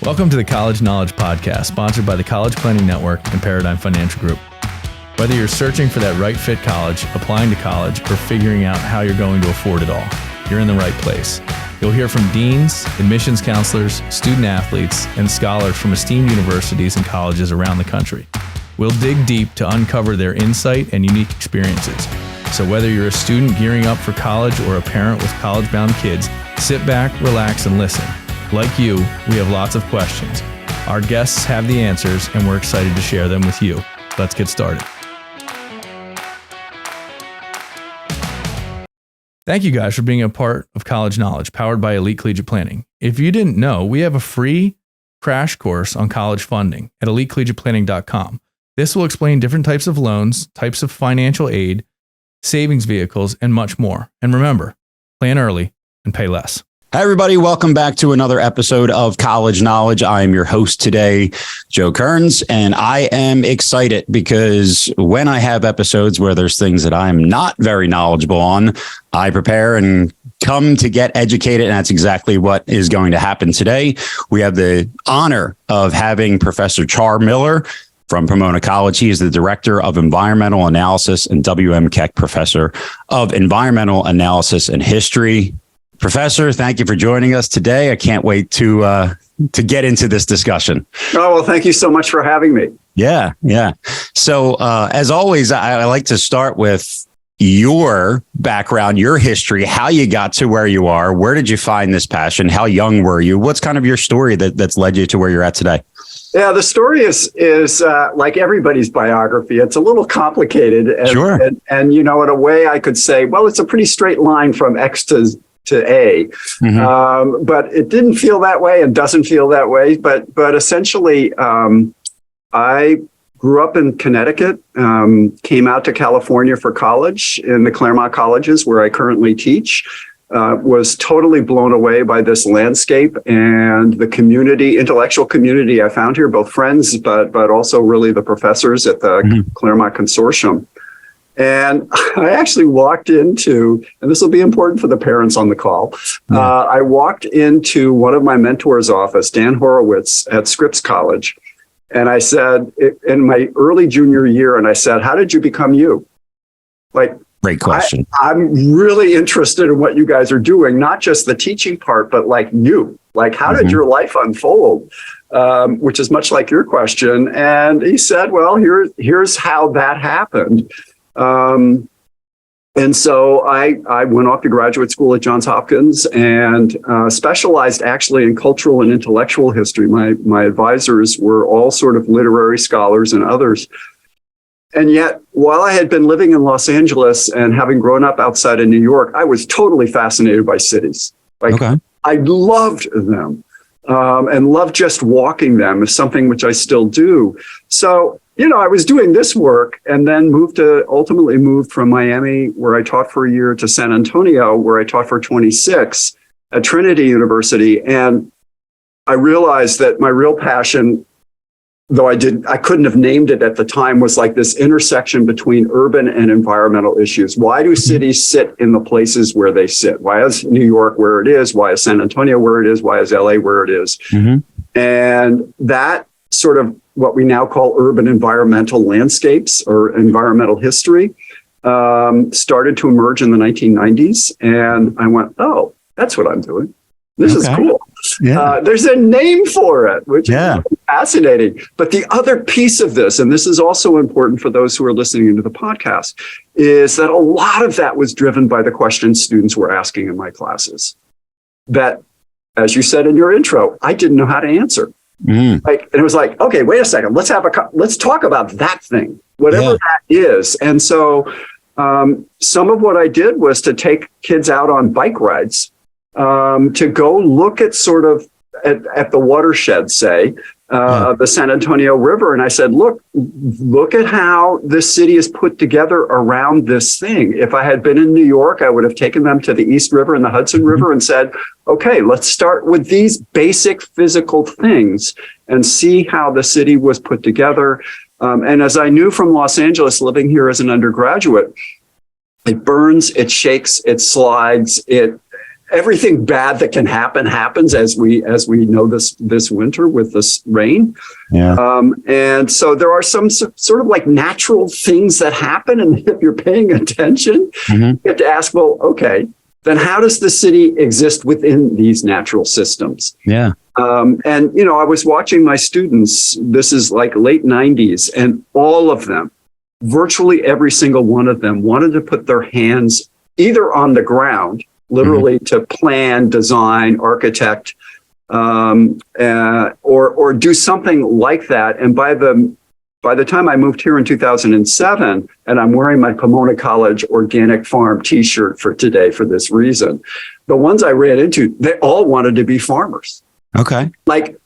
Welcome to the College Knowledge Podcast, sponsored by the College Planning Network and Paradigm Financial Group. Whether you're searching for that right fit college, applying to college, or figuring out how you're going to afford it all, you're in the right place. You'll hear from deans, admissions counselors, student athletes, and scholars from esteemed universities and colleges around the country. We'll dig deep to uncover their insight and unique experiences. So whether you're a student gearing up for college or a parent with college-bound kids, sit back, relax, and listen. Like you, we have lots of questions. Our guests have the answers, and we're excited to share them with you. Let's get started. Thank you guys for being a part of College Knowledge, powered by Elite Collegiate Planning. If you didn't know, we have a free crash course on college funding at elitecollegiateplanning.com. This will explain different types of loans, types of financial aid, savings vehicles, and much more. And remember, plan early and pay less. Hi, everybody. Welcome back to another episode of College Knowledge. I am your host today, Joe Kerins, and I am excited because when I have episodes where there's things that I'm not very knowledgeable on, I prepare and come to get educated, and that's exactly what is going to happen today. We have the honor of having Professor Char Miller from Pomona College. He is the Director of Environmental Analysis and W.M. Keck Professor of Environmental Analysis and History. Professor, thank you for joining us today. I can't wait to get into this discussion. Oh, well, thank you so much for having me. Yeah. So as always, I like to start with your background, your history, how you got to where you are. Where did you find this passion? How young were you? What's kind of your story that's led you to where you're at today? Yeah, the story is like everybody's biography. It's a little complicated. And, sure. And in a way I could say, well, it's a pretty straight line from X to A, but it didn't feel that way and doesn't feel that way. But essentially, I grew up in Connecticut, came out to California for college in the Claremont colleges where I currently teach, was totally blown away by this landscape and the community, intellectual community I found here, both friends, but also really the professors at the Claremont Consortium. And I actually walked into, and this will be important for the parents on the call, I walked into one of my mentors' office, Dan Horowitz at Scripps College. And I said, in my early junior year, and I said, how did you become you? Great question. I'm really interested in what you guys are doing, not just the teaching part, but like you. Like, how did your life unfold? Which is much like your question. And he said, well, here's how that happened. And so I went off to graduate school at Johns Hopkins and specialized actually in cultural and intellectual history. My advisors were all sort of literary scholars and others. And yet, while I had been living in Los Angeles and having grown up outside of New York, I was totally fascinated by cities. I loved them and loved just walking them is something which I still do. So I was doing this work and then ultimately moved from Miami, where I taught for a year, to San Antonio, where I taught for 26 at Trinity University. And I realized that my real passion, though I couldn't have named it at the time, was like this intersection between urban and environmental issues. Why do cities sit in the places where they sit? Why is New York where it is? Why is San Antonio where it is? Why is LA where it is? And that sort of what we now call urban environmental landscapes or environmental history started to emerge in the 1990s. And I went, oh, that's what I'm doing. This is cool. Yeah. There's a name for it, which is really fascinating. But the other piece of this, and this is also important for those who are listening to the podcast, is that a lot of that was driven by the questions students were asking in my classes that, as you said in your intro, I didn't know how to answer. And it was like, okay, wait a second. Let's talk about that thing, whatever that is. And so some of what I did was to take kids out on bike rides to go look at sort of at the watershed, say, of the San Antonio River. And I said, look at how this city is put together around this thing. If I had been in New York, I would have taken them to the East River and the Hudson River and said, okay, let's start with these basic physical things and see how the city was put together. And as I knew from Los Angeles, living here as an undergraduate, it burns, it shakes, it slides, everything bad that can happen happens, as we know this winter with this rain. Yeah. And so there are some sort of like natural things that happen, and if you're paying attention, you have to ask, well, okay, then how does the city exist within these natural systems? Yeah. And I was watching my students. This is like late 90s, and all of them, virtually every single one of them, wanted to put their hands either on the ground, literally to plan, design, architect, or do something like that. And by the time I moved here in 2007, and I'm wearing my Pomona College organic farm T-shirt for today for this reason, the ones I ran into, they all wanted to be farmers. Okay. Like,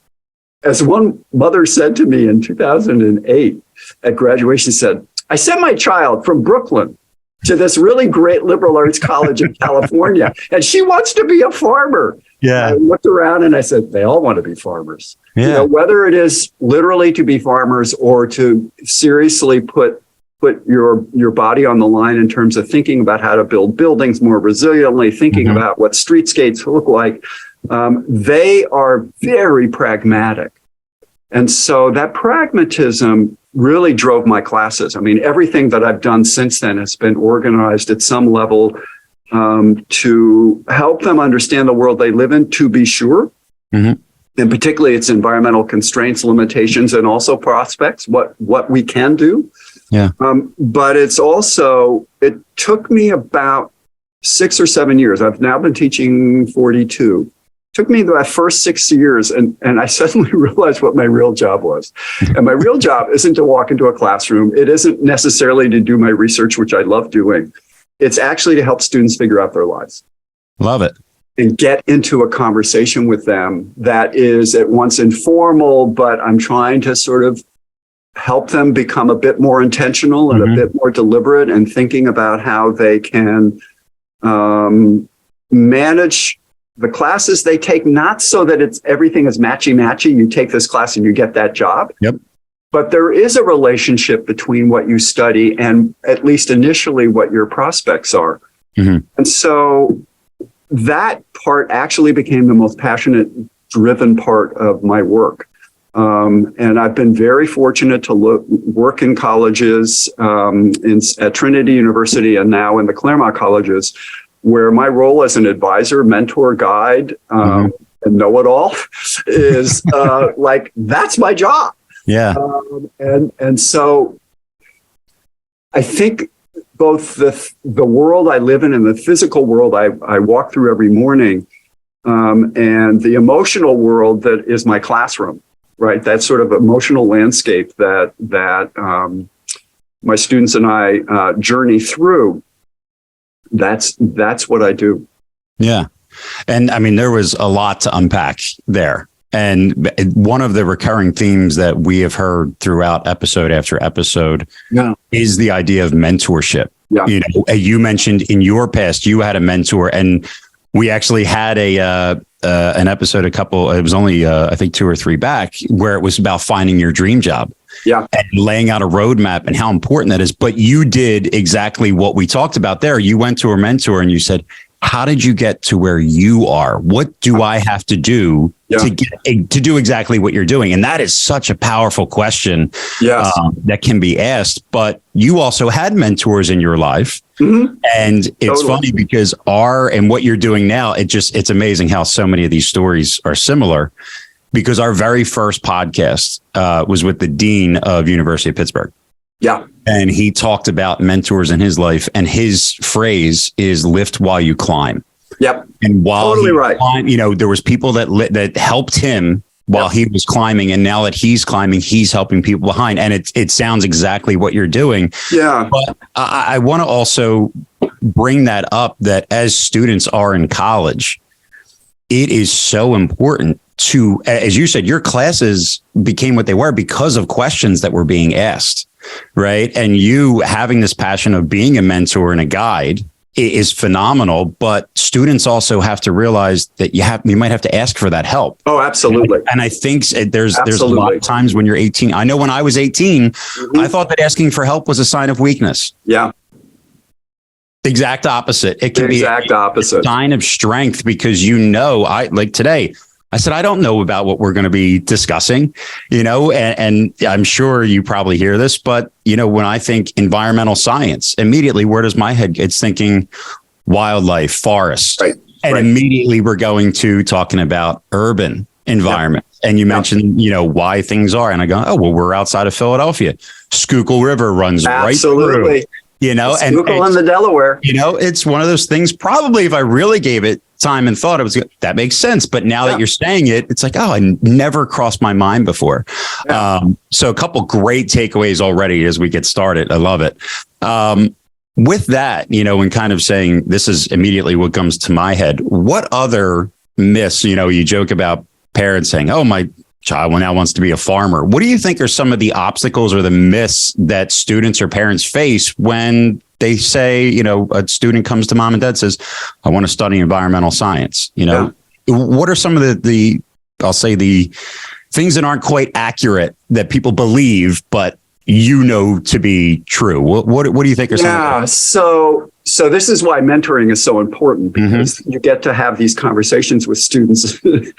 as one mother said to me in 2008 at graduation, said, I sent my child from Brooklyn to this really great liberal arts college in California, and she wants to be a farmer. Yeah. I looked around and I said, they all want to be farmers. Yeah. Whether it is literally to be farmers or to seriously put your body on the line in terms of thinking about how to build buildings more resiliently, thinking about what streetscapes look like, they are very pragmatic. And so that pragmatism really drove my classes. I mean, everything that I've done since then has been organized at some level to help them understand the world they live in, to be sure. And particularly its environmental constraints, limitations, and also prospects, what we can do. Yeah. But it's also, it took me about 6 or 7 years. I've now been teaching 42. Took me the first 6 years, and I suddenly realized what my real job was. And my real job isn't to walk into a classroom. It isn't necessarily to do my research, which I love doing. It's actually to help students figure out their lives. Love it. And get into a conversation with them that is at once informal, but I'm trying to sort of help them become a bit more intentional and a bit more deliberate and thinking about how they can manage the classes they take, not so that everything is matchy-matchy. You take this class and you get that job. Yep. But there is a relationship between what you study and, at least initially, what your prospects are. And so that part actually became the most passionate, driven part of my work. And I've been very fortunate to work in colleges, at Trinity University and now in the Claremont colleges, where my role as an advisor, mentor, guide, and know-it-all is like, that's my job. Yeah. And so I think both the world I live in and the physical world I walk through every morning, and the emotional world that is my classroom, right? That sort of emotional landscape that my students and I journey through. That's what I do. Yeah. And I mean, there was a lot to unpack there. And one of the recurring themes that we have heard throughout episode after episode is the idea of mentorship. Yeah. You mentioned in your past, you had a mentor, and we actually had an episode it was only, I think 2 or 3 back, where it was about finding your dream job. Yeah. And laying out a roadmap and how important that is. But you did exactly what we talked about there. You went to a mentor and you said, how did you get to where you are? What do I have to do to do exactly what you're doing? And that is such a powerful question that can be asked. But you also had mentors in your life. And it's funny because what you're doing now, it's amazing how so many of these stories are similar. Because our very first podcast was with the dean of University of Pittsburgh. Yeah. And he talked about mentors in his life. And his phrase is lift while you climb. Yep. And while he climbed, there was people that helped him while he was climbing. And now that he's climbing, he's helping people behind. And it sounds exactly what you're doing. Yeah. But I want to also bring that up, that as students are in college, it is so important to, as you said, your classes became what they were because of questions that were being asked, right? And you having this passion of being a mentor and a guide is phenomenal, but students also have to realize that you might have to ask for that help. Oh, absolutely. And I think there's a lot of times when you're 18. I know when I was 18, I thought that asking for help was a sign of weakness. Yeah. The exact opposite. It can be exact opposite. A sign of strength because I like today, I said, I don't know about what we're going to be discussing, and I'm sure you probably hear this, but, when I think environmental science, immediately, where does my head? It's thinking wildlife, forest. Right. And immediately we're going to talking about urban environment. Yep. And you mentioned, why things are. And I go, oh, well, we're outside of Philadelphia. Schuylkill River runs right through. Schuylkill and the Delaware. It's one of those things. Probably if I really gave it time and thought, that makes sense. But now that you're saying it, it's like, oh, I never crossed my mind before. Yeah. So a couple great takeaways already as we get started. I love it. With that, and kind of saying this is immediately what comes to my head. What other myths, you joke about parents saying, oh, my child now wants to be a farmer. What do you think are some of the obstacles or the myths that students or parents face when they say, a student comes to mom and dad says, I want to study environmental science? What are some of the I'll say the things that aren't quite accurate that people believe, but to be true? What do you think are some of the So this is why mentoring is so important, because you get to have these conversations with students. And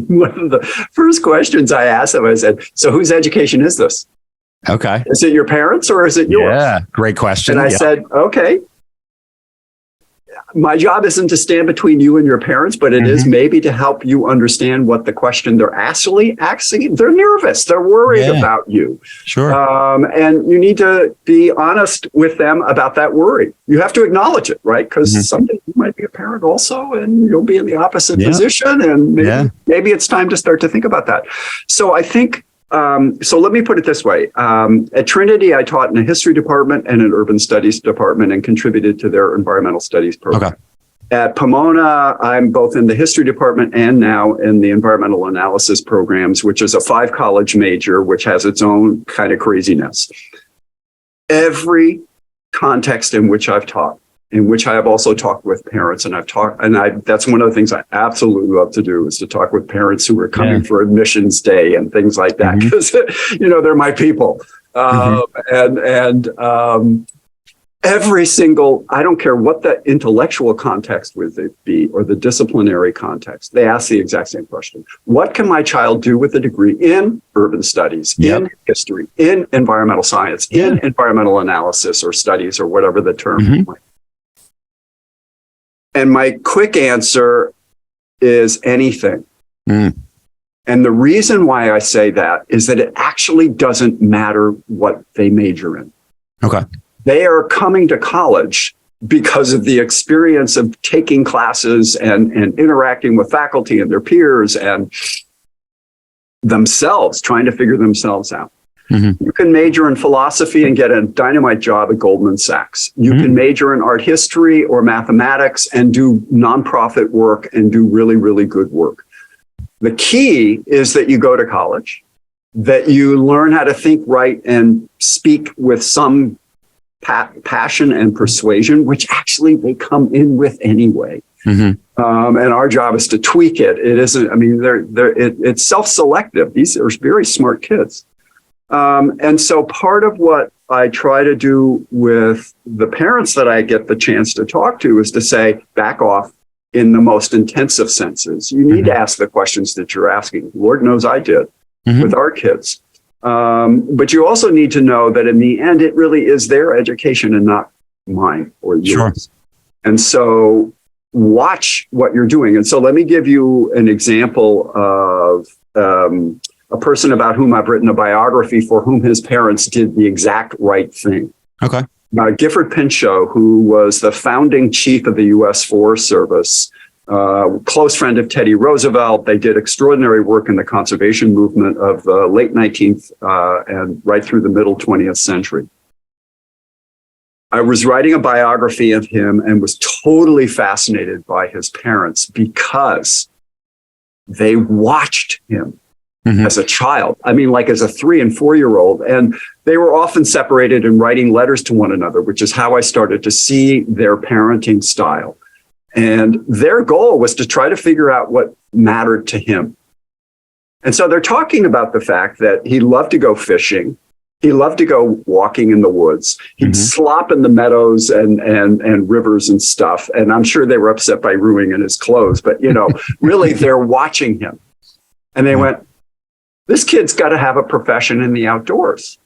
one of the first questions I asked them, I said, so whose education is this? Okay. Is it your parents or is it yours? Yeah, great question. And I said, okay, my job isn't to stand between you and your parents, but it is maybe to help you understand what the question they're actually asking. They're nervous. They're worried about you. Sure. And you need to be honest with them about that worry. You have to acknowledge it, right? Because someday you might be a parent also, and you'll be in the opposite position. And maybe it's time to start to think about that. So I think, so let me put it this way. At Trinity, I taught in a history department and an urban studies department and contributed to their environmental studies program. Okay. At Pomona, I'm both in the history department and now in the environmental analysis programs, which is a 5-college major, which has its own kind of craziness. Every context in which I've taught, in which I have also talked with parents, and that's one of the things I absolutely love to do, is to talk with parents who are coming for admissions day and things like that, because they're my people. Every single, I don't care what the intellectual context would it be or the disciplinary context, they ask the exact same question. What can my child do with a degree in urban studies, in history, in environmental science, in environmental analysis or studies or whatever the term might be? And my quick answer is anything. And the reason why I say that is that it actually doesn't matter what they major in. Okay. They are coming to college because of the experience of taking classes and interacting with faculty and their peers and themselves, trying to figure themselves out. You can major in philosophy and get a dynamite job at Goldman Sachs. You can major in art history or mathematics and do nonprofit work and do really, really good work. The key is that you go to college, that you learn how to think right and speak with some passion and persuasion, which actually they come in with anyway. And our job is to tweak it. It isn't, it's self-selective. These are very smart kids. And so part of what I try to do with the parents that I get the chance to talk to is to say, back off in the most intensive senses. You need to ask the questions that you're asking. Lord knows I did with our kids. But you also need to know that in the end, it really is their education and not mine or yours. And so watch what you're doing. And so let me give you an example of a person about whom I've written a biography for whom his parents did the exact right thing. Okay. Gifford Pinchot, who was the founding chief of the U.S. Forest Service, close friend of Teddy Roosevelt. They did extraordinary work in the conservation movement of the late 19th and right through the middle 20th century. I was writing a biography of him and was totally fascinated by his parents because they watched him as a child. Like as a 3 and 4-year-old. And they were often separated and writing letters to one another, which is how I started to see their parenting style. And their goal was to try to figure out what mattered to him. And so they're talking about the fact that he loved to go fishing. He loved to go walking in the woods. He'd slop in the meadows and rivers and stuff. And I'm sure they were upset by ruining his clothes, but really they're watching him. And they went, this kid's got to have a profession in the outdoors.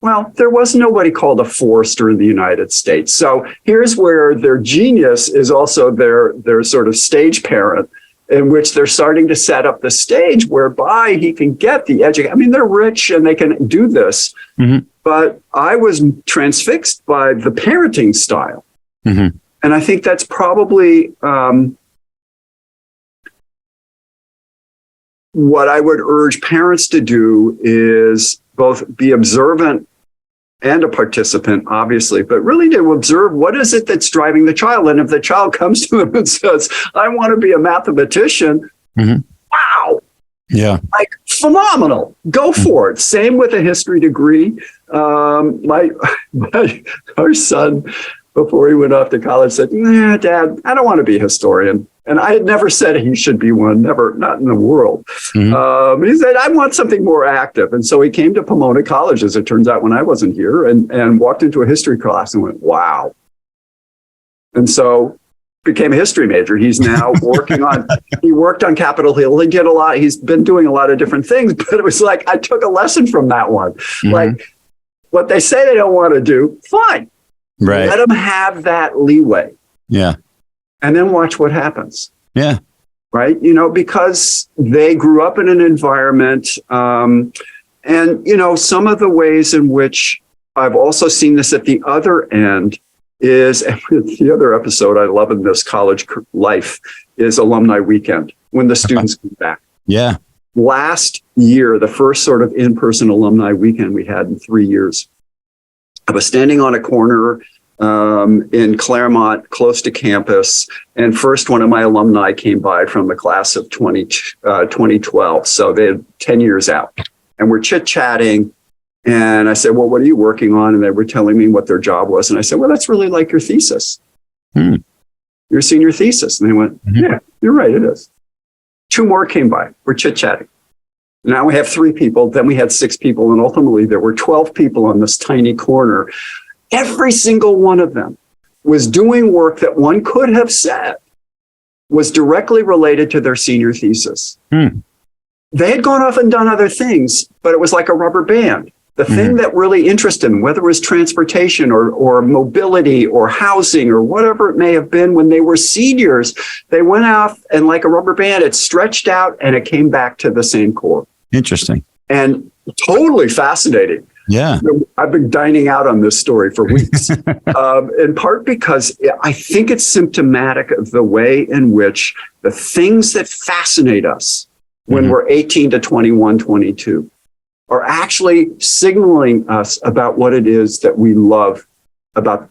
Well, there was nobody called a forester in the United States. So here's where their genius is also their sort of stage parent, in which they're starting to set up the stage whereby he can get the education. I mean, they're rich and they can do this, but I was transfixed by the parenting style. And I think that's probably what I would urge parents to do, is both be observant and a participant, obviously, but really to observe what is it that's driving the child. And if the child comes to him and says, I want to be a mathematician, wow. Yeah. Like, phenomenal. Go for it. Same with a history degree. Our son, before he went off to college, said, nah, Dad, I don't want to be a historian. And I had never said he should be one, never, not in the world. He said, I want something more active. And so he came to Pomona College, as it turns out, when I wasn't here, and walked into a history class and went, wow. And so became a history major. He's now he worked on Capitol Hill. He did he's been doing a lot of different things, but it was like, I took a lesson from that one. Like, what they say they don't want to do, fine. Right. Let them have that leeway. Yeah. And then watch what happens. Yeah. Right. Because they grew up in an environment. And, some of the ways in which I've also seen this at the other end is, the other episode I love in this college life is alumni weekend, when the students come back. Yeah. Last year, the first sort of in-person alumni weekend we had in 3 years, I was standing on a corner in Claremont, close to campus. And first one of my alumni came by from the class of 2012. So they had 10 years out. And we're chit-chatting. And I said, well, what are you working on? And they were telling me what their job was. And I said, well, that's really like your thesis. Your senior thesis. And they went, yeah, you're right, it is. 2 more came by. We're chit-chatting. Now we have 3 people. Then we had 6 people. And ultimately, there were 12 people on this tiny corner. Every single one of them was doing work that one could have said was directly related to their senior thesis. They had gone off and done other things, but it was like a rubber band. The thing that really interested them, whether it was transportation or mobility or housing or whatever it may have been when they were seniors, they went off and like a rubber band, it stretched out and it came back to the same core. Interesting. And totally fascinating. Yeah. I've been dining out on this story for weeks, in part because I think it's symptomatic of the way in which the things that fascinate us when we're 18 to 21, 22 are actually signaling us about what it is that we love about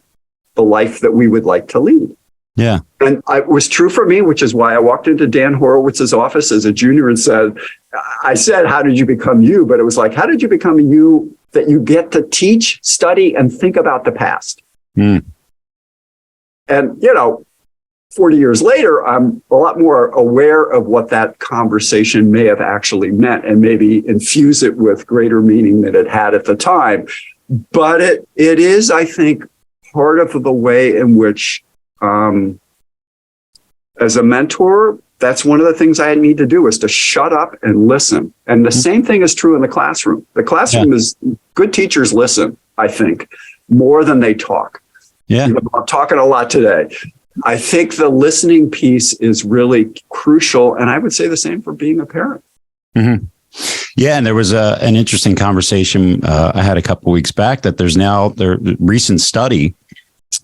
the life that we would like to lead. Yeah. And it was true for me, which is why I walked into Dan Horowitz's office as a junior and said, how did you become you? But it was like, how did you become you that you get to teach, study, and think about the past? And, 40 years later, I'm a lot more aware of what that conversation may have actually meant and maybe infuse it with greater meaning than it had at the time. But it is, I think, part of the way in which, as a mentor, that's one of the things I need to do is to shut up and listen. And the same thing is true in the classroom. The classroom is, good teachers listen, I think, more than they talk. Yeah. I'm talking a lot today. I think the listening piece is really crucial. And I would say the same for being a parent. Yeah. And there was an interesting conversation I had a couple of weeks back that the recent study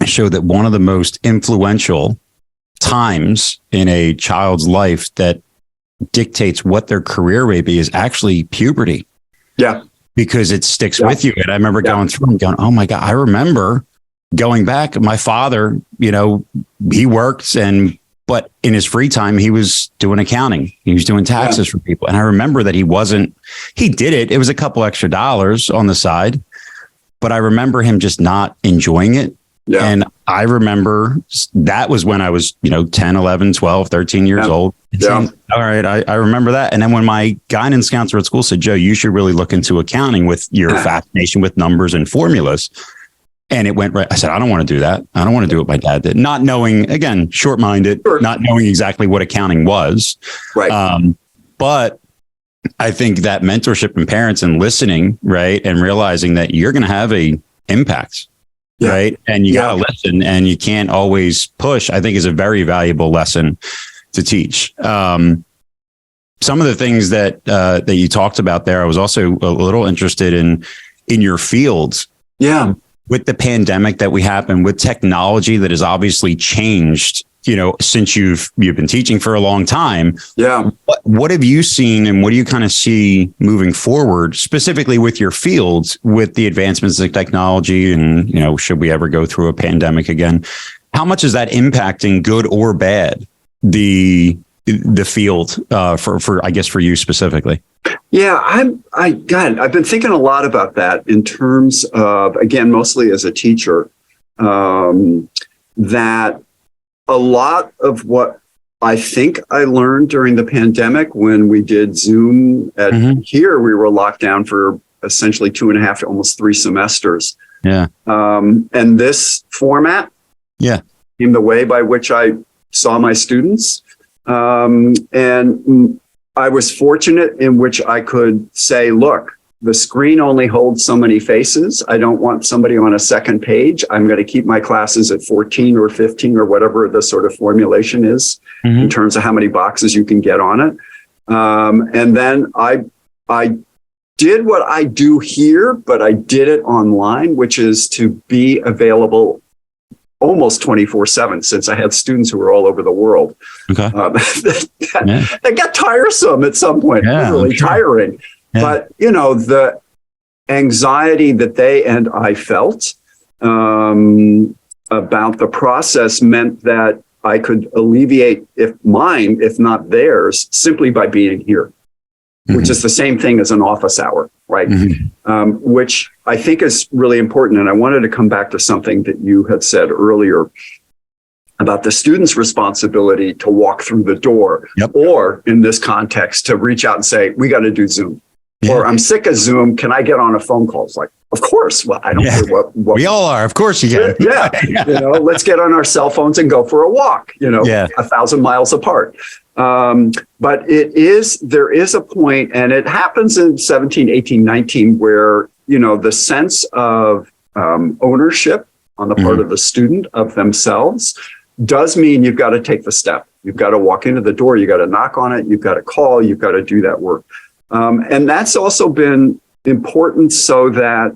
showed that one of the most influential times in a child's life that dictates what their career may be is actually puberty. Yeah. Because it sticks with you. And I remember going through and going, oh my God, I remember going back. My father, he worked but in his free time, he was doing accounting. He was doing taxes for people. And I remember that he did it. It was a couple extra dollars on the side, but I remember him just not enjoying it. Yeah. And I remember that was when I was, 10, 11, 12, 13 years old. Saying, all right, I remember that. And then when my guidance counselor at school said, Joe, you should really look into accounting with your fascination with numbers and formulas. And it went right. I said, I don't want to do that. I don't want to do what my dad did. Not knowing, again, short-minded, not knowing exactly what accounting was. Right. But I think that mentorship and parents and listening, right, and realizing that you're going to have a impact. Yeah. Right. And you got to listen, and you can't always push, I think, is a very valuable lesson to teach. Some of the things that you talked about there, I was also a little interested in your fields. Yeah. With the pandemic that we have and with technology that has obviously changed, since you've been teaching for a long time. Yeah. What have you seen, and what do you kind of see moving forward, specifically with your fields, with the advancements in technology, and, should we ever go through a pandemic again? How much is that impacting, good or bad, the field for I guess for you specifically? Yeah, I've been thinking a lot about that in terms of, again, mostly as a teacher, that a lot of what I think I learned during the pandemic when we did Zoom here, we were locked down for essentially 2.5 to almost 3 semesters. Yeah. And this format became the way by which I saw my students. And I was fortunate in which I could say, look, the screen only holds so many faces. I don't want somebody on a second page. I'm going to keep my classes at 14 or 15 or whatever the sort of formulation is in terms of how many boxes you can get on it. And then I did what I do here, but I did it online, which is to be available almost 24/7, since I had students who were all over the world. Okay. That got tiresome at some point, really tiring. Yeah. But, the anxiety that they and I felt about the process meant that I could alleviate if not theirs, simply by being here, which is the same thing as an office hour, right? Which I think is really important. And I wanted to come back to something that you had said earlier about the student's responsibility to walk through the door, or in this context, to reach out and say, we got to do Zoom. Yeah. Or I'm sick of Zoom. Can I get on a phone call? It's like, of course. Well, I don't care what we all are. Of course you can. Let's get on our cell phones and go for a walk, 1,000 miles apart. But there is a point, and it happens in 17, 18, 19, where, the sense of ownership on the part of the student of themselves does mean you've got to take the step. You've got to walk into the door. You got to knock on it. You've got to call. You've got to do that work. And that's also been important, so that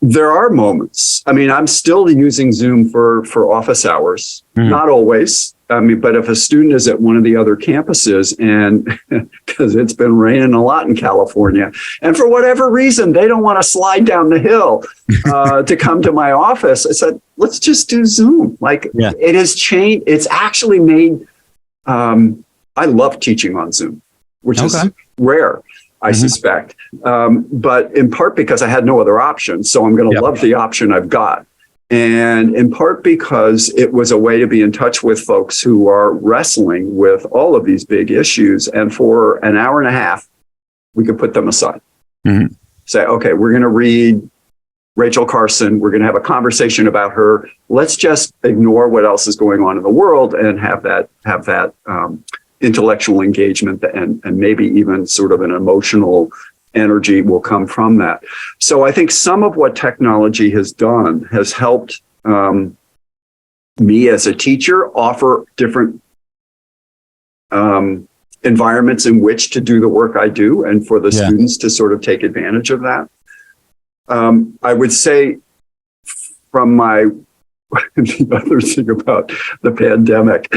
there are moments. I mean, I'm still using Zoom for office hours, not always. I mean, but if a student is at one of the other campuses, and because it's been raining a lot in California, and for whatever reason, they don't want to slide down the hill to come to my office, I said, let's just do Zoom. It has changed. It's actually made, I love teaching on Zoom, which is rare, I suspect. But in part because I had no other option. So I'm going to love the option I've got. And in part because it was a way to be in touch with folks who are wrestling with all of these big issues. And for an hour and a half, we could put them aside. Say, okay, we're going to read Rachel Carson. We're going to have a conversation about her. Let's just ignore what else is going on in the world and have that intellectual engagement, and maybe even sort of an emotional energy will come from that. So I think some of what technology has done has helped me as a teacher offer different environments in which to do the work I do, and for the students to sort of take advantage of that. I would say from the other thing about the pandemic,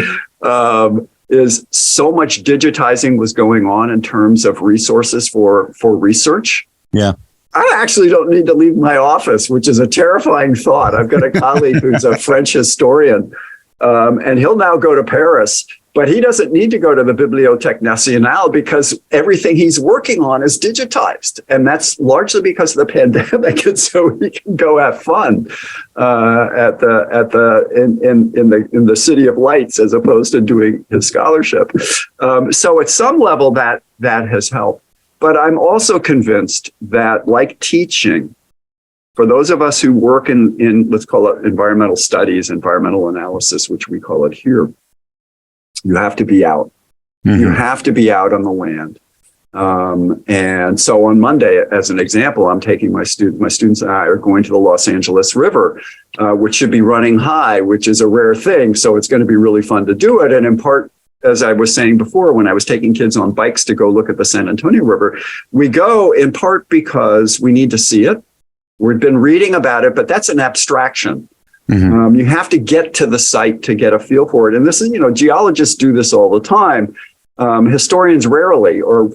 is so much digitizing was going on in terms of resources for research. Yeah. I actually don't need to leave my office, which is a terrifying thought. I've got a colleague who's a French historian, and he'll now go to Paris, But he doesn't need to go to the Bibliothèque Nationale because everything he's working on is digitized. And that's largely because of the pandemic. And so he can go have fun in the City of Lights as opposed to doing his scholarship. So at some level that has helped. But I'm also convinced that, like teaching, for those of us who work in let's call it environmental studies, environmental analysis, which we call it here, you have to be out. Mm-hmm. You have to be out on the land. And so on Monday, as an example, I'm taking my students and I are going to the Los Angeles River, which should be running high, which is a rare thing. So it's going to be really fun to do it. And in part, as I was saying before, when I was taking kids on bikes to go look at the San Antonio River, we go in part because we need to see it. We've been reading about it, but that's an abstraction. Mm-hmm. You have to get to the site to get a feel for it. And this is, geologists do this all the time. Historians rarely or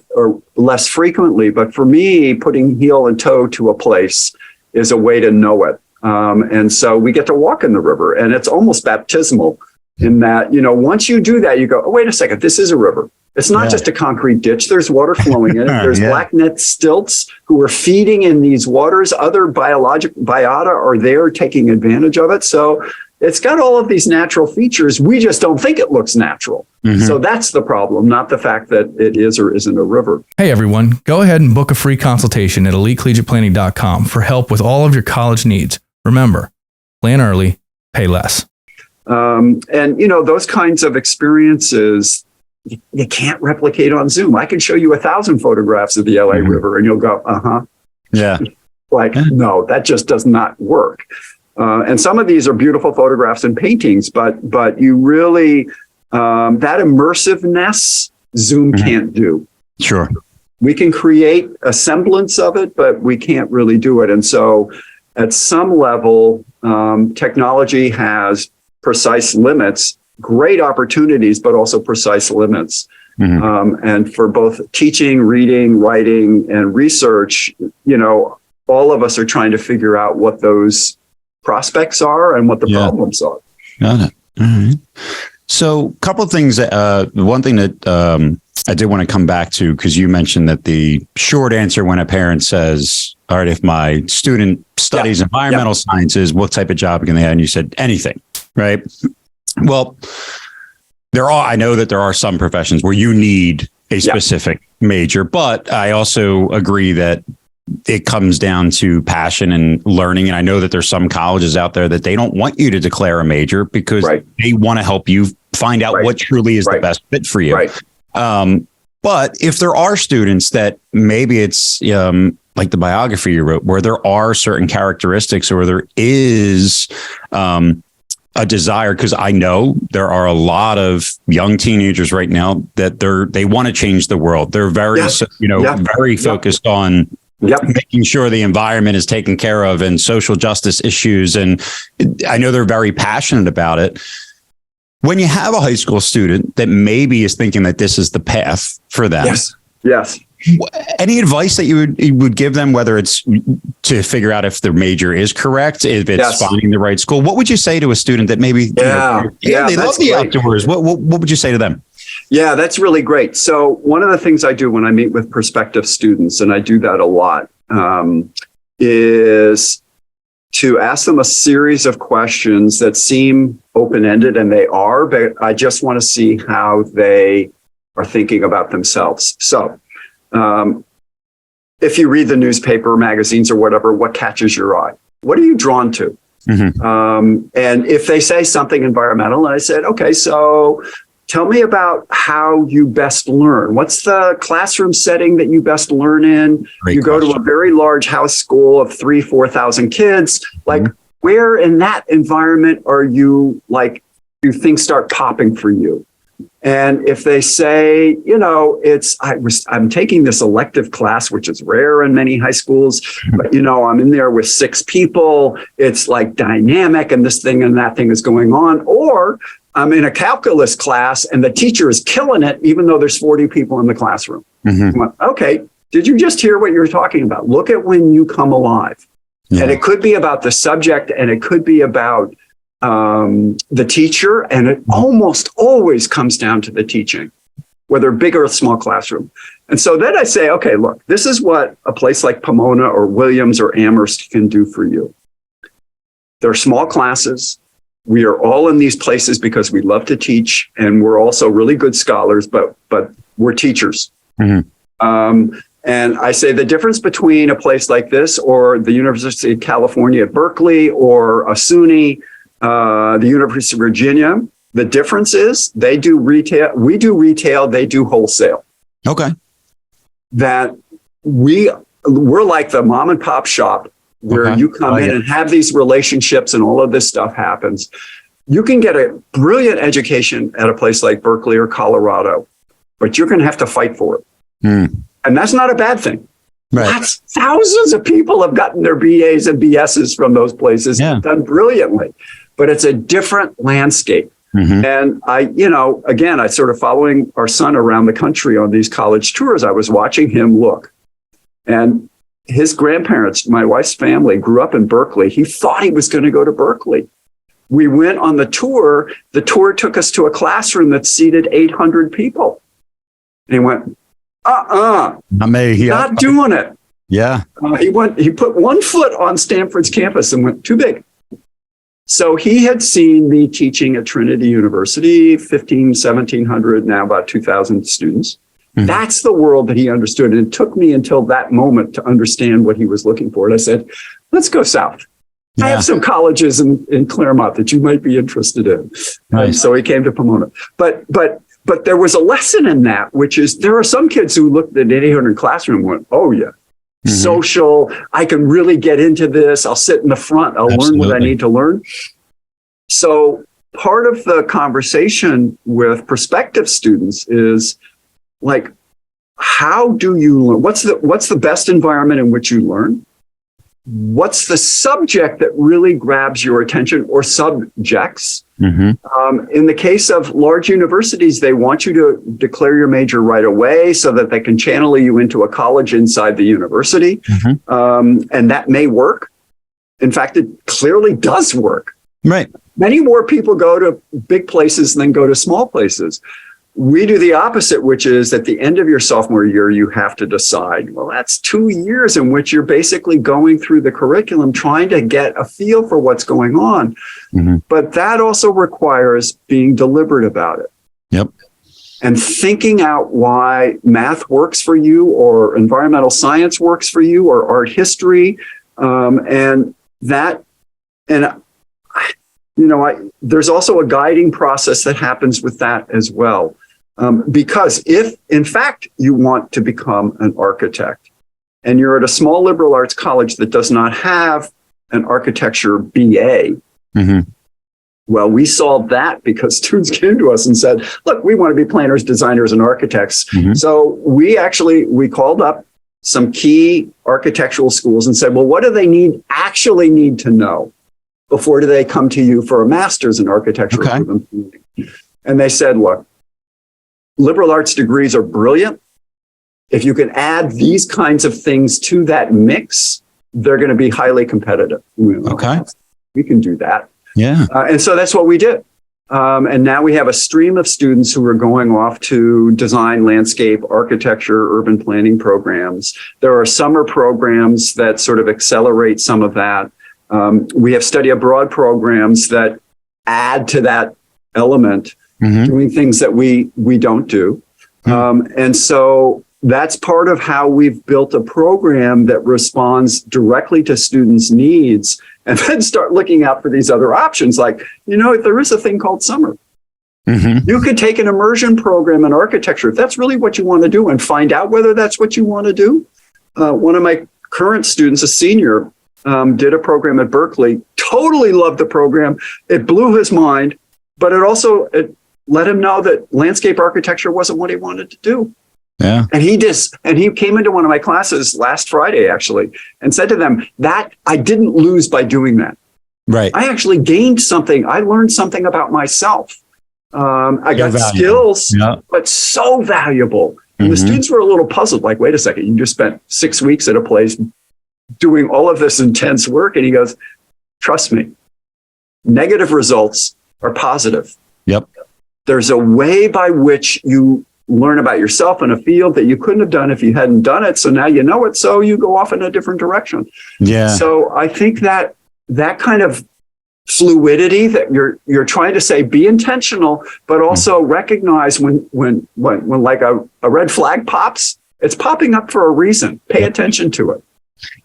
less frequently. But for me, putting heel and toe to a place is a way to know it. And so we get to walk in the river, and it's almost baptismal in that, once you do that, you go, oh, wait a second, this is a river. It's not just a concrete ditch. There's water flowing in it. There's blacknet stilts who are feeding in these waters. Other biota are there taking advantage of it. So it's got all of these natural features. We just don't think it looks natural. Mm-hmm. So that's the problem, not the fact that it is or isn't a river. Hey, everyone, go ahead and book a free consultation at elitecollegiateplanning.com for help with all of your college needs. Remember, plan early, pay less. And those kinds of experiences, you can't replicate on Zoom. I can show you 1,000 photographs of the LA mm-hmm. River and you'll go, yeah. No, that just does not work. And some of these are beautiful photographs and paintings, but you really, that immersiveness Zoom mm-hmm. can't do. Sure. We can create a semblance of it, but we can't really do it. And so at some level, technology has precise limits, great opportunities, but also precise limits. Mm-hmm. And for both teaching, reading, writing, and research, all of us are trying to figure out what those prospects are and what the problems are. Got it. All right. So a couple of things. One thing that I did want to come back to, because you mentioned that the short answer when a parent says, all right, if my student studies environmental sciences, what type of job can they have? And you said anything, right? Well, I know that there are some professions where you need a specific major, but I also agree that it comes down to passion and learning. And I know that there's some colleges out there that they don't want you to declare a major because they want to help you find out what truly is the best fit for you. Right. But if there are students that maybe it's like the biography you wrote, where there are certain characteristics or there is a desire, because I know there are a lot of young teenagers right now that they want to change the world. They're very, very focused on making sure the environment is taken care of and social justice issues. And I know they're very passionate about it. When you have a high school student that maybe is thinking that this is the path for them. Yes. Any advice that you would give them, whether it's to figure out if their major is correct, if it's finding the right school? What would you say to a student that maybe they love the outdoors? What would you say to them? Yeah, that's really great. So one of the things I do when I meet with prospective students, and I do that a lot, is to ask them a series of questions that seem open-ended, and they are, but I just want to see how they are thinking about themselves. So if you read the newspaper, magazines, or whatever, what catches your eye? What are you drawn to? Mm-hmm. And if they say something environmental, and I said, okay, so tell me about how you best learn. What's the classroom setting that you best learn in? Great question. Go to a very large house school of 3,000-4,000 kids. Like, where in that environment are you, do things start popping for you? And if they say, I'm taking this elective class, which is rare in many high schools, but, I'm in there with 6 people. It's like dynamic and this thing and that thing is going on. Or I'm in a calculus class and the teacher is killing it, even though there's 40 people in the classroom. Mm-hmm. Okay, did you just hear what you were talking about? Look at when you come alive. Yeah. And it could be about the subject, and it could be about the teacher, and it almost always comes down to the teaching, whether big or small classroom. And so then I say, okay, look, this is what a place like Pomona or Williams or Amherst can do for you. They're small classes. We are all in these places because we love to teach, and we're also really good scholars, but we're teachers. And I say the difference between a place like this or the University of California at Berkeley or a SUNY, the University of Virginia, the difference is they do retail, we do retail, they do wholesale. Okay. That we're like the mom and pop shop where you come in and have these relationships and all of this stuff happens. You can get a brilliant education at a place like Berkeley or Colorado, but you're going to have to fight for it. And that's not a bad thing. Right. Thousands of people have gotten their BAs and BSs from those places and done brilliantly, but it's a different landscape. And I sort of following our son around the country on these college tours, I was watching him look. And his grandparents, my wife's family, grew up in Berkeley. He thought he was going to go to Berkeley. We went on the tour. The tour took us to a classroom that seated 800 people. And he went, not doing it. Yeah. He put one foot on Stanford's campus and went, too big. So he had seen me teaching at Trinity University, 1,700, now about 2,000 students. That's the world that he understood. And it took me until that moment to understand what he was looking for. And I said, let's go south. I have some colleges in Claremont that you might be interested in. And so he came to Pomona. But there was a lesson in that, which is there are some kids who looked at an 800 classroom and went, oh yeah, social, I can really get into this. I'll sit in the front. I'll learn what I need to learn. So part of the conversation with prospective students is like, how do you learn? What's the best environment in which you learn? What's the subject that really grabs your attention, or subjects? In the case of large universities, they want you to declare your major right away so that they can channel you into a college inside the university. And that may work. In fact, it clearly does work. Right. Many more people go to big places than go to small places. We do the opposite, which is at the end of your sophomore year, you have to decide, well, that's 2 years in which you're basically going through the curriculum, trying to get a feel for what's going on. But that also requires being deliberate about it. Yep. And thinking out why math works for you, or environmental science works for you, or art history. There's also a guiding process that happens with that as well. Because if, in fact, you want to become an architect and you're at a small liberal arts college that does not have an architecture BA, well, we solved that because students came to us and said, look, we want to be planners, designers, and architects. So we called up some key architectural schools and said, well, what do they actually need to know before do they come to you for a master's in architecture? And they said, look, liberal arts degrees are brilliant. If you can add these kinds of things to that mix, they're going to be highly competitive. We can do that. Yeah. And so that's what we did. And now we have a stream of students who are going off to design, landscape, architecture, urban planning programs. There are summer programs that sort of accelerate some of that. We have study abroad programs that add to that element, doing things that we don't do. And so that's part of how we've built a program that responds directly to students' needs, and then start looking out for these other options. Like, there is a thing called summer. You could take an immersion program in architecture, if that's really what you want to do, and find out whether that's what you want to do. One of my current students, a senior, did a program at Berkeley, totally loved the program. It blew his mind, but it let him know that landscape architecture wasn't what he wanted to do. Yeah. And he came into one of my classes last Friday, actually, and said to them that I didn't lose by doing that. Right. I actually gained something. I learned something about myself. I got skills, but so valuable. And the students were a little puzzled, like, wait a second, you just spent 6 weeks at a place doing all of this intense work. And he goes, trust me, negative results are positive. Yep. There's a way by which you learn about yourself in a field that you couldn't have done if you hadn't done it. So now you know it, so you go off in a different direction. Yeah. So I think that kind of fluidity that you're trying to say, be intentional, but also recognize when like a red flag pops, it's popping up for a reason. Pay attention to it.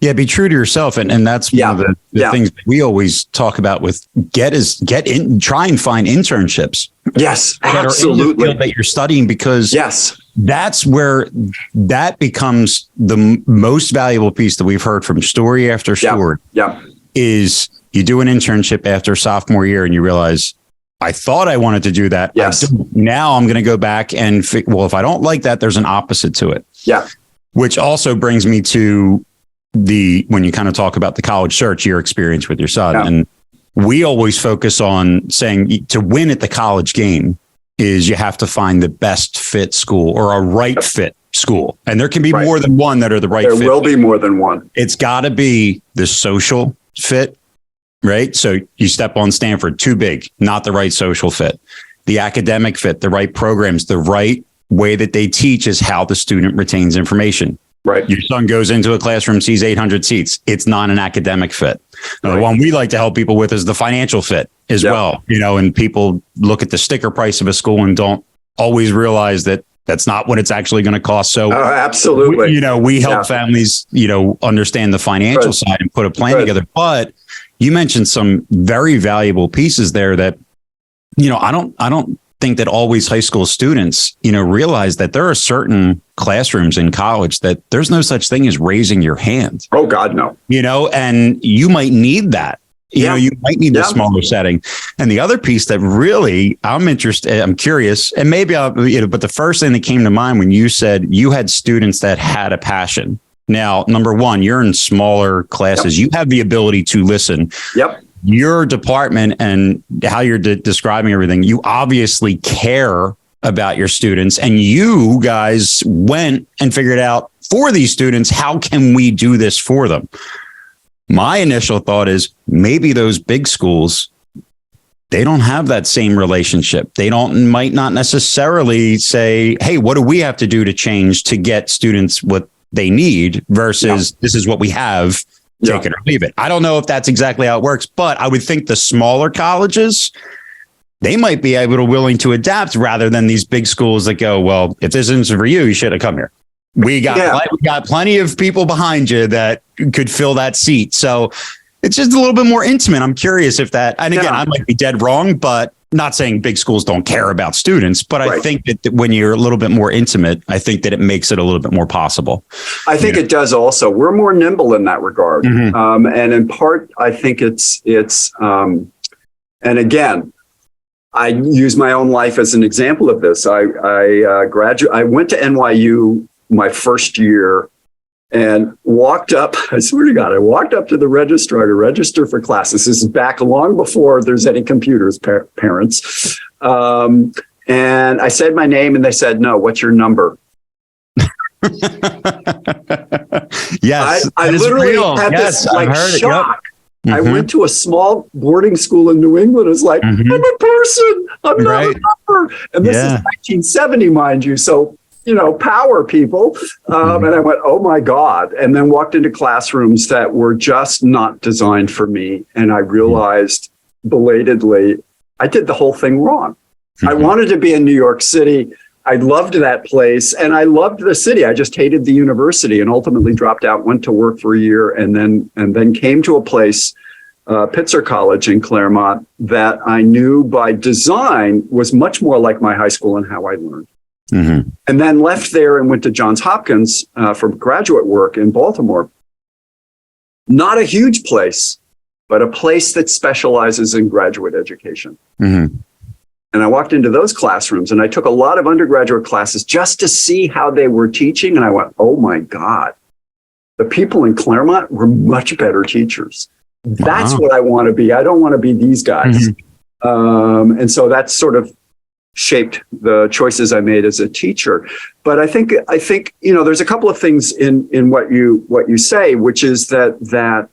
Yeah, be true to yourself. And that's one of the things that we always talk about with get in, try and find internships. Yes, that absolutely. Are in the field that you're studying, because that's where that becomes the most valuable piece that we've heard from story after story. Is you do an internship after sophomore year and you realize, I thought I wanted to do that. Yes. Now I'm going to go back and if I don't like that, there's an opposite to it. Yeah. Which also brings me to when you kind of talk about the college search, your experience with your son. Yeah. And we always focus on saying to win at the college game is you have to find the best fit school or a right fit school. And there can be more than one that are the right fit. There will be more than one. It's got to be the social fit, right? So you step on Stanford, too big, not the right social fit. The academic fit, the right programs, the right way that they teach is how the student retains information. Right. Your son goes into a classroom, sees 800 seats. It's not an academic fit. The one we like to help people with is the financial fit as well. And people look at the sticker price of a school and don't always realize that that's not what it's actually going to cost. So absolutely. We help families, understand the financial side and put a plan together. But you mentioned some very valuable pieces there that, I don't think that always high school students, realize that there are certain classrooms in college that there's no such thing as raising your hand. Oh God, no. And you might need that. You might need the smaller setting. And the other piece that really I'm curious, and maybe but the first thing that came to mind when you said you had students that had a passion. Now, number one, you're in smaller classes. You have the ability to listen. Your department and how you're describing everything, you obviously care about your students, and you guys went and figured out for these students, how can we do this for them? My initial thought is maybe those big schools, they don't have that same relationship. They might not necessarily say, hey, what do we have to do to change to get students what they need versus this is what we have. Take it or leave it. I don't know if that's exactly how it works, but I would think the smaller colleges, they might be willing to adapt rather than these big schools that go, well, if this isn't for you, you should have come here. We got plenty of people behind you that could fill that seat. So it's just a little bit more intimate. I'm curious if that, and again, I might be dead wrong, but not saying big schools don't care about students, but I think that when you're a little bit more intimate, I think that it makes it a little bit more possible. I think it does also. We're more nimble in that regard. And in part, I think it's and again, I use my own life as an example of this. I went to NYU my first year and walked up, I swear to God, I walked up to the registrar to register for classes. This is back long before there's any computers, parents. And I said my name and they said, no, what's your number? Yes. I literally had this shock. I went to a small boarding school in New England. It was like, I'm a person, I'm not a number. And this is 1970, mind you. So, power people. And I went, oh my God. And then walked into classrooms that were just not designed for me. And I realized belatedly, I did the whole thing wrong. I wanted to be in New York City. I loved that place and I loved the city. I just hated the university and ultimately dropped out, went to work for a year and then came to a place, Pitzer College in Claremont, that I knew by design was much more like my high school and how I learned. And then left there and went to Johns Hopkins for graduate work in Baltimore. Not a huge place, but a place that specializes in graduate education. And I walked into those classrooms and I took a lot of undergraduate classes just to see how they were teaching. And I went, oh my God, the people in Claremont were much better teachers. That's what I want to be. I don't want to be these guys. And so that's sort of shaped the choices I made as a teacher. But I think there's a couple of things in what you say, which is that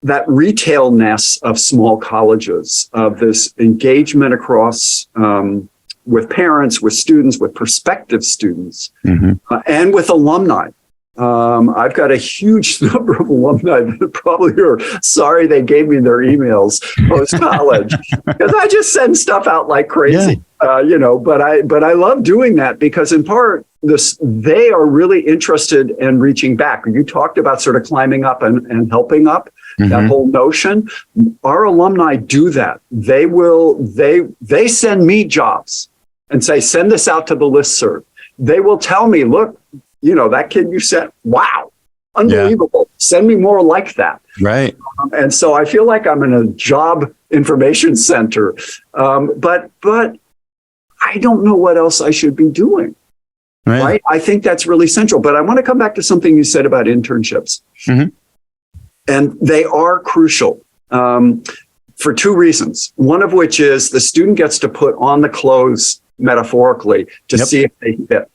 that retailness of small colleges, of this engagement across with parents, with students, with prospective students, and with alumni. I've got a huge number of alumni that probably are sorry they gave me their emails post-college because I just send stuff out like crazy, but I love doing that because in part, they are really interested in reaching back. You talked about sort of climbing up and helping up. That whole notion. Our alumni do that. They send me jobs and say, send this out to the listserv. They will tell me, look, that kid you sent, wow, unbelievable. Yeah. Send me more like that. Right. And so I feel like I'm in a job information center, but I don't know what else I should be doing. Right. I think that's really central. But I want to come back to something you said about internships. And they are crucial for two reasons. One of which is the student gets to put on the clothes metaphorically to see if they fit.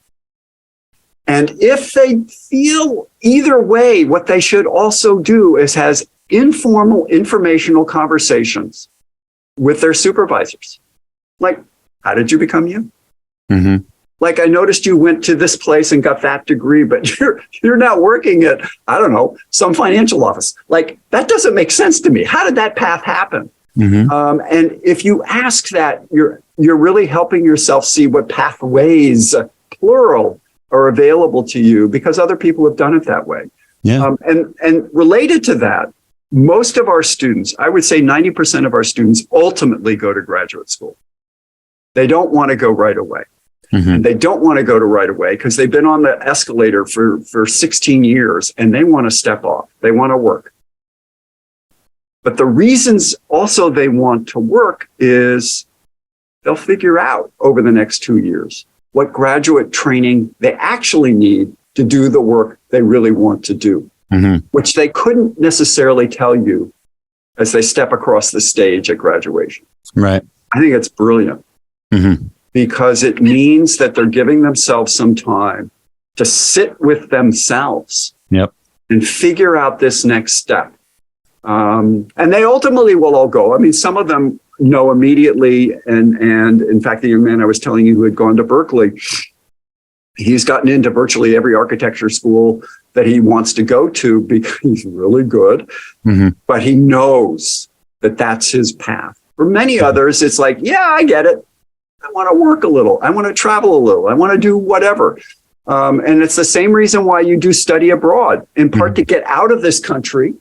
And if they feel either way, what they should also do is has informal informational conversations with their supervisors. Like, how did you become you? Like, I noticed you went to this place and got that degree, but you're now working at, I don't know, some financial office. Like, that doesn't make sense to me. How did that path happen? And if you ask that, you're really helping yourself see what pathways, plural, are available to you because other people have done it that way. And related to that, most of our students, I would say 90% of our students ultimately go to graduate school. They don't want to go right away. And they don't want to go to right away because they've been on the escalator for 16 years and they want to step off. They want to work. But the reasons also they want to work is they'll figure out over the next 2 years what graduate training they actually need to do the work they really want to do, which they couldn't necessarily tell you as they step across the stage at graduation. Right. I think it's brilliant. Because it means that they're giving themselves some time to sit with themselves and figure out this next step. And they ultimately will all go. I mean, some of them know immediately. And in fact, the young man I was telling you who had gone to Berkeley, he's gotten into virtually every architecture school that he wants to go to because he's really good, but he knows that that's his path. For many others, it's like, yeah, I get it. I want to work a little. I want to travel a little. I want to do whatever. And it's the same reason why you do study abroad, in part to get out of this country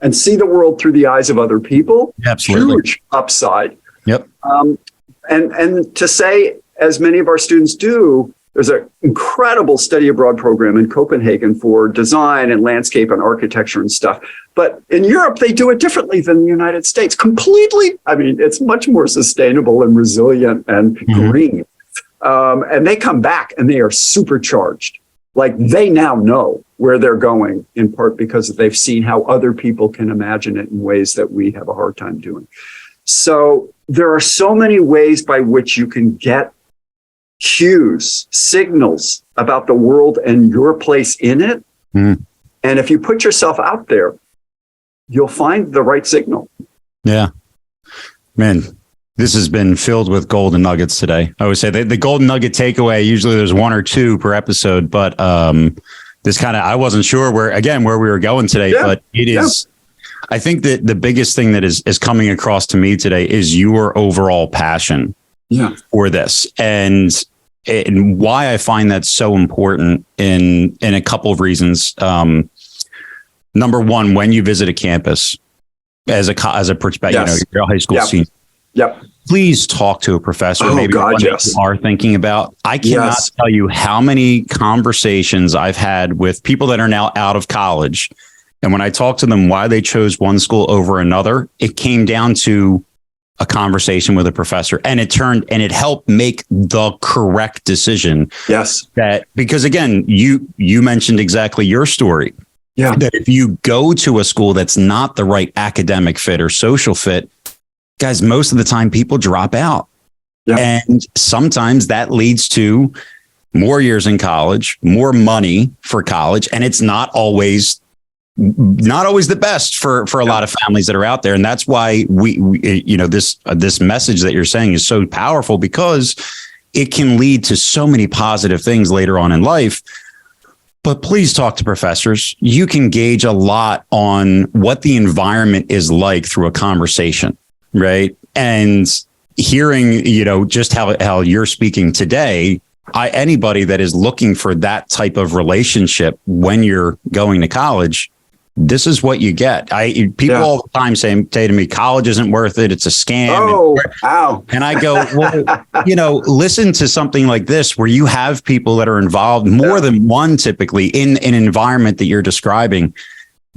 and see the world through the eyes of other people. Absolutely. Huge upside. And to say, as many of our students do, there's an incredible study abroad program in Copenhagen for design and landscape and architecture and stuff. But in Europe, they do it differently than the United States. Completely. I mean, it's much more sustainable and resilient and green. And they come back and they are supercharged. Like they now know where they're going, in part because they've seen how other people can imagine it in ways that we have a hard time doing. So there are so many ways by which you can get cues, signals about the world and your place in it. And if you put yourself out there, you'll find the right signal. Yeah. Man, this has been filled with golden nuggets today. I always say the golden nugget takeaway, usually there's one or two per episode, but this kind of, I wasn't sure where we were going today, but it is, I think that the biggest thing that is coming across to me today is your overall passion for this. And why I find that so important in a couple of reasons. Number one, when you visit a campus as a perspective, you're a high school senior. Please talk to a professor. You are thinking about. I cannot tell you how many conversations I've had with people that are now out of college. And when I talk to them why they chose one school over another, it came down to a conversation with a professor, and it helped make the correct decision. Because again, you mentioned exactly your story. That if you go to a school that's not the right academic fit or social fit, guys, most of the time people drop out. And sometimes that leads to more years in college, more money for college. And it's not always not always the best for a lot of families that are out there. And that's why we this message that you're saying is so powerful, because it can lead to so many positive things later on in life. But please talk to professors. You can gauge a lot on what the environment is like through a conversation, right? And hearing, just how you're speaking today, anybody that is looking for that type of relationship when you're going to college, this is what you get. People all the time say to me, college isn't worth it. It's a scam. And I go, well, listen to something like this, where you have people that are involved, more than one, typically in an environment that you're describing,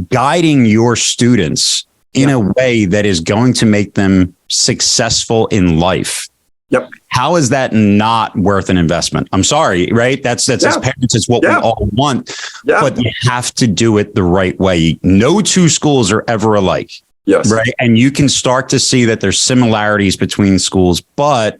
guiding your students in a way that is going to make them successful in life. Yep. How is that not worth an investment? I'm sorry, right? That's as parents, it's what we all want, but you have to do it the right way. No two schools are ever alike. Yes. Right. And you can start to see that there's similarities between schools, but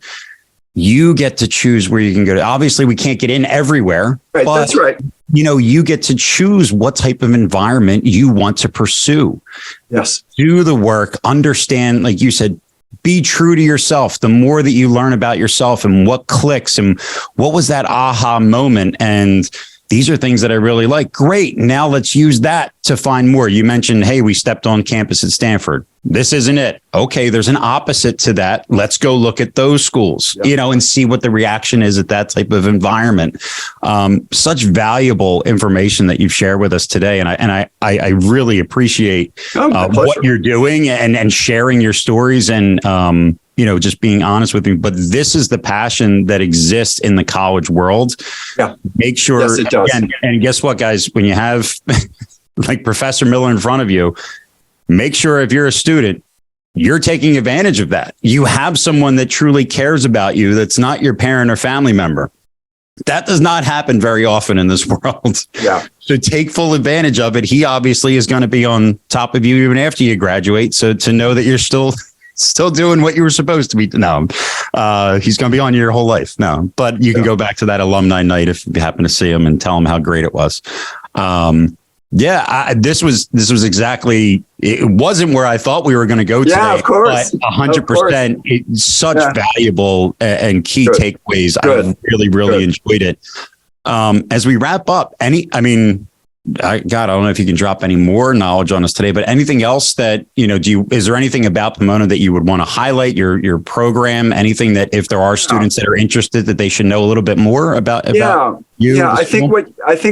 you get to choose where you can go to. Obviously, we can't get in everywhere. Right. But, that's right. You get to choose what type of environment you want to pursue. Yes. Do the work, understand, like you said, be true to yourself. The more that you learn about yourself and what clicks and what was that aha moment, and these are things that I really like. Great. Now let's use that to find more. You mentioned, hey, we stepped on campus at Stanford. This isn't it. Okay, there's an opposite to that. Let's go look at those schools, and see what the reaction is at that type of environment. Such valuable information that you've shared with us today. And I really appreciate what you're doing and sharing your stories and, just being honest with me. But this is the passion that exists in the college world. Yeah. Make sure. Yes, it does. And guess what, guys, when you have like Professor Miller in front of you, make sure if you're a student, you're taking advantage of that. You have someone that truly cares about you. That's not your parent or family member. That does not happen very often in this world. Yeah. So take full advantage of it. He obviously is going to be on top of you even after you graduate. So to know that you're still doing what you were supposed to be. No, he's going to be on your whole life. No, but you can go back to that alumni night if you happen to see him and tell him how great it was. This was exactly, it wasn't where I thought we were going to go today. Yeah, of course. But 100%. It's such valuable and key takeaways. I really enjoyed it. As we wrap up, I don't know if you can drop any more knowledge on us today, but anything else that, is there anything about Pomona that you would want to highlight, your program, anything that if there are students that are interested that they should know a little bit more about you? Yeah, I think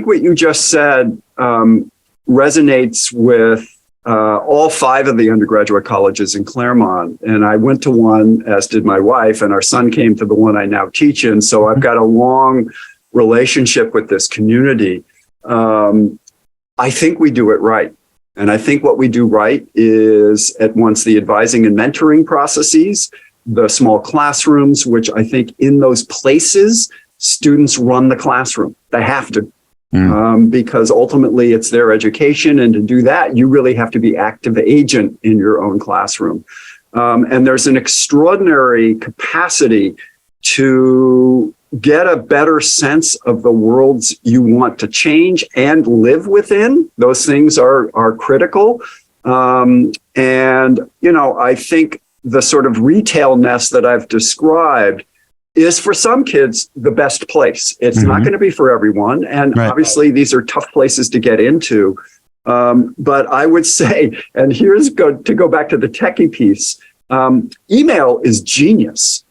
what you just said resonates with all 5 of the undergraduate colleges in Claremont. And I went to one, as did my wife, and our son came to the one I now teach in. So I've got a long relationship with this community. I think we do it right. And I think what we do right is at once the advising and mentoring processes, the small classrooms, which I think in those places, students run the classroom. They have to, because ultimately it's their education. And to do that, you really have to be active agent in your own classroom. And there's an extraordinary capacity to get a better sense of the worlds you want to change and live within. Those things are critical. And, I think the sort of retail nest that I've described is for some kids the best place. It's not going to be for everyone. And obviously these are tough places to get into. But I would say, and to go back to the techie piece, email is genius.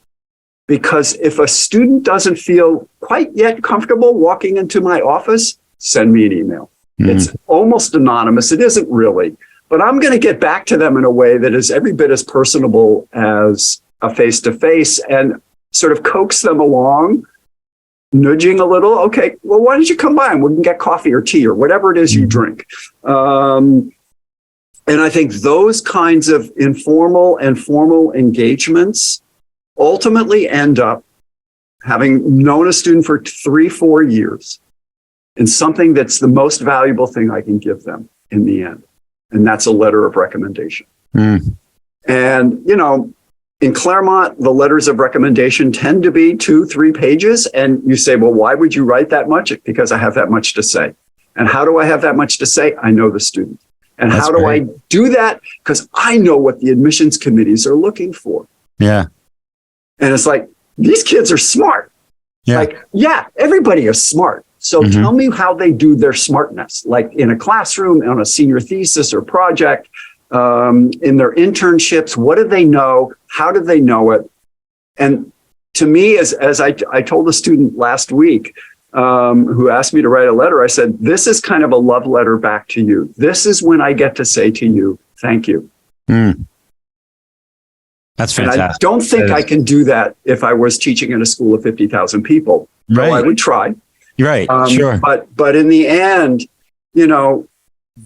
Because if a student doesn't feel quite yet comfortable walking into my office, send me an email. It's almost anonymous. It isn't really, but I'm going to get back to them in a way that is every bit as personable as a face-to-face and sort of coax them along, nudging a little. Okay, well, why don't you come by and we can get coffee or tea or whatever it is you drink. And I think those kinds of informal and formal engagements ultimately end up having known a student for 3-4 years in something that's the most valuable thing I can give them in the end. And that's a letter of recommendation. And, in Claremont, the letters of recommendation tend to be 2-3 pages. And you say, well, why would you write that much? Because I have that much to say. And how do I have that much to say? I know the student. And That's how do great. I do that? Because I know what the admissions committees are looking for. Yeah. And it's like, these kids are smart. Yeah. Like, yeah, everybody is smart. So tell me how they do their smartness, like in a classroom, on a senior thesis or project, in their internships. What do they know? How do they know it? And to me, as I told a student last week who asked me to write a letter, I said, this is kind of a love letter back to you. This is when I get to say to you, thank you. Mm. That's fantastic. And I don't think I can do that if I was teaching in a school of 50,000 people. Right. So I would try. Right. Sure. But in the end, you know,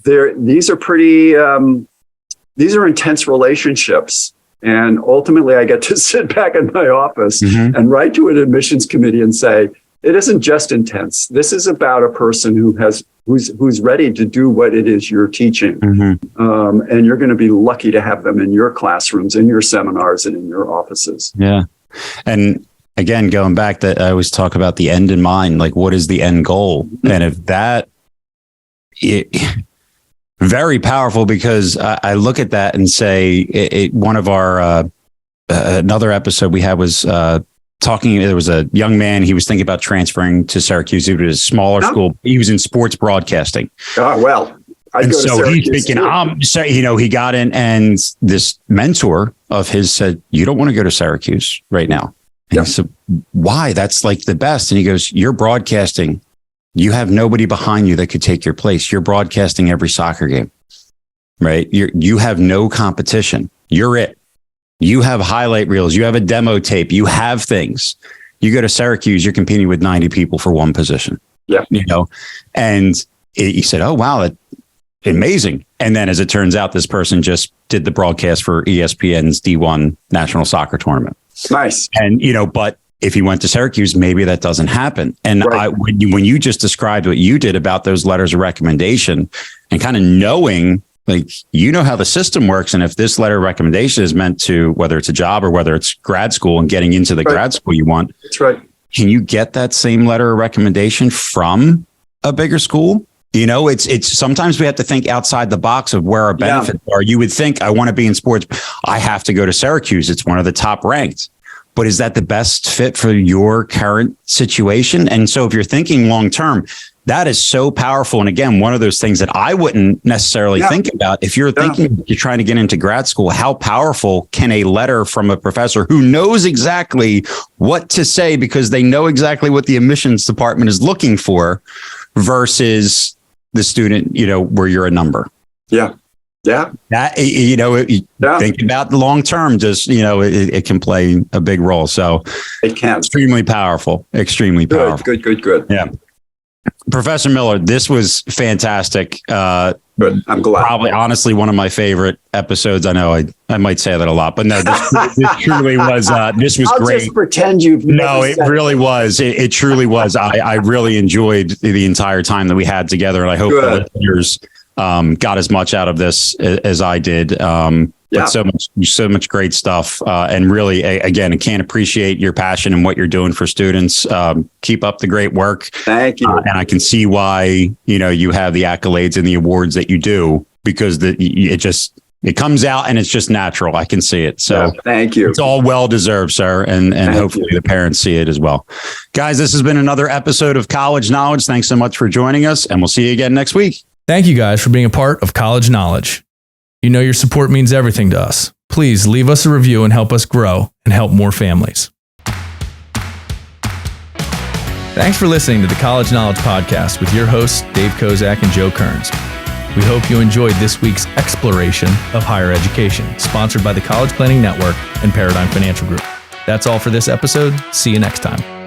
these are pretty, these are intense relationships. And ultimately, I get to sit back in my office and write to an admissions committee and say, it isn't just intense. This is about a person who's ready to do what it is you're teaching. And you're going to be lucky to have them in your classrooms, in your seminars, and in your offices. Yeah. And again, going back, that I always talk about the end in mind, like what is the end goal? And if that, very powerful, because I look at that and say one of our, another episode we had was talking, there was a young man, he was thinking about transferring to Syracuse. It was a smaller school. He was in sports broadcasting. Oh, well. And so he's thinking, so, you know, he got in, and this mentor of his said, you don't want to go to Syracuse right now. And he said, why? That's like the best. And he goes, you're broadcasting. You have nobody behind you that could take your place. You're broadcasting every soccer game, right? You have no competition. You're it. You have highlight reels. You have a demo tape. You have things. You go to Syracuse, you're competing with 90 people for one position. Yeah. You know, and he said, oh, wow, that's amazing. And then as it turns out, this person just did the broadcast for ESPN's D1 National Soccer Tournament. Nice. And, you know, but if he went to Syracuse, maybe that doesn't happen. And Right. when you just described what you did about those letters of recommendation and kind of knowing, like, you know how the system works. And if this letter of recommendation is meant to, whether it's a job or whether it's grad school and getting into the grad school you want, that's right. Can you get that same letter of recommendation from a bigger school? You know, it's sometimes we have to think outside the box of where our benefits are. You would think, I want to be in sports, I have to go to Syracuse. It's one of the top ranked. But is that the best fit for your current situation? And so if you're thinking long term, that is so powerful. And again, one of those things that I wouldn't necessarily think about. If you're thinking you're trying to get into grad school, how powerful can a letter from a professor who knows exactly what to say because they know exactly what the admissions department is looking for versus the student, you know, where you're a number. Yeah. Yeah. That, you know, think about the long term, just, you know, it can play a big role. So it can. Extremely powerful. Good. Yeah. Professor Miller, this was fantastic. Good. I'm glad. Probably, honestly, one of my favorite episodes. I know I might say that a lot, but no, this truly was. This was I'll great. Just pretend you've. No, it really was. It truly was. I really enjoyed the entire time that we had together, and I hope the listeners got as much out of this as I did. But so much great stuff. And really, again, I can't appreciate your passion and what you're doing for students. Keep up the great work. Thank you. And I can see why, you know, you have the accolades and the awards that you do, because it comes out and it's just natural. I can see it. So thank you. It's all well deserved, sir. And hopefully the parents see it as well. Guys, this has been another episode of College Knowledge. Thanks so much for joining us, and we'll see you again next week. Thank you guys for being a part of College Knowledge. You know your support means everything to us. Please leave us a review and help us grow and help more families. Thanks for listening to the College Knowledge Podcast with your hosts, Dave Kozak and Joe Kerins. We hope you enjoyed this week's exploration of higher education, sponsored by the College Planning Network and Paradigm Financial Group. That's all for this episode. See you next time.